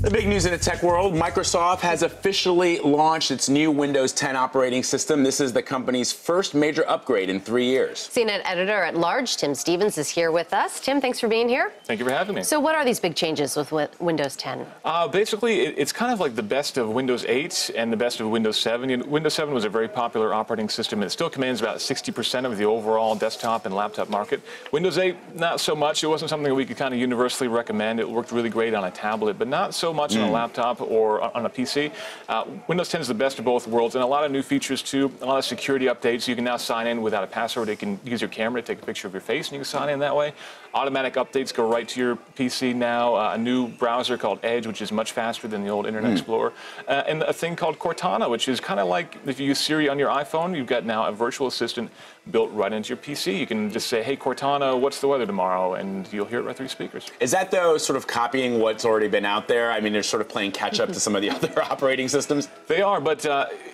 The big news in the tech world, Microsoft has officially launched its new Windows 10 operating system. This is the company's first major upgrade in 3 years. CNET editor-at-large Tim Stevens is here with us. Tim, thanks for being here. Thank you for having me. So what are these big changes with Windows 10? Basically, it's kind of like the best of Windows 8 and the best of Windows 7. Windows 7 was a very popular operating system, and it still commands about 60% of the overall desktop and laptop market. Windows 8, not so much. It wasn't something that we could kind of universally recommend. It worked really great on a tablet, but not so much on a laptop or on a PC. Windows 10 is the best of both worlds, and a lot of new features too, a lot of security updates. You can now sign in without a password. You can use your camera to take a picture of your face, and you can sign in that way. Automatic updates go right to your PC now. A new browser called Edge, which is much faster than the old Internet Explorer. And a thing called Cortana, which is kind of like if you use Siri on your iPhone, you've got now a virtual assistant built right into your PC. You can just say, hey, Cortana, what's the weather tomorrow? And you'll hear it right through your speakers. Is that, though, sort of copying what's already been out there? I mean, they're sort of playing catch-up to some of the other operating systems? They are, but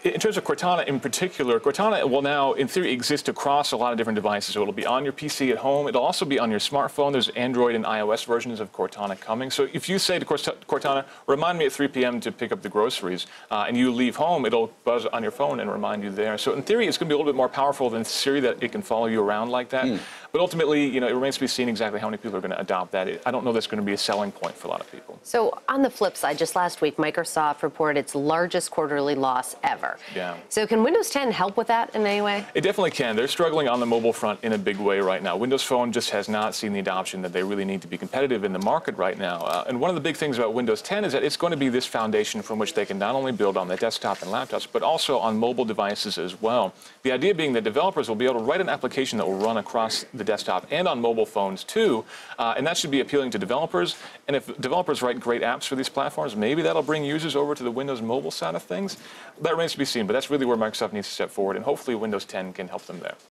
in terms of Cortana in particular, Cortana will now, in theory, exist across a lot of different devices. So it'll be on your PC at home. It'll also be on your smartphone. There's Android and iOS versions of Cortana coming. So if you say to Cortana, remind me at 3 p.m. to pick up the groceries, and you leave home, it'll buzz on your phone and remind you there. So in theory, it's going to be a little bit more powerful than Siri, that it can follow you around like that. But ultimately, you know, it remains to be seen exactly how many people are going to adopt that. I don't know that's going to be a selling point for a lot of people. So on the flip side, just last week, Microsoft reported its largest quarterly loss ever. Yeah. So can Windows 10 help with that in any way? It definitely can. They're struggling on the mobile front in a big way right now. Windows Phone just has not seen the adoption that they really need to be competitive in the market right now. And one of the big things about Windows 10 is that it's going to be this foundation from which they can not only build on the desktop and laptops, but also on mobile devices as well. The idea being that developers will be able to write an application that will run across the desktop and on mobile phones too, and that should be appealing to developers. And if developers write great apps for these platforms, maybe that'll bring users over to the Windows mobile side of things. That remains to be seen, but that's really where Microsoft needs to step forward, and hopefully Windows 10 can help them there.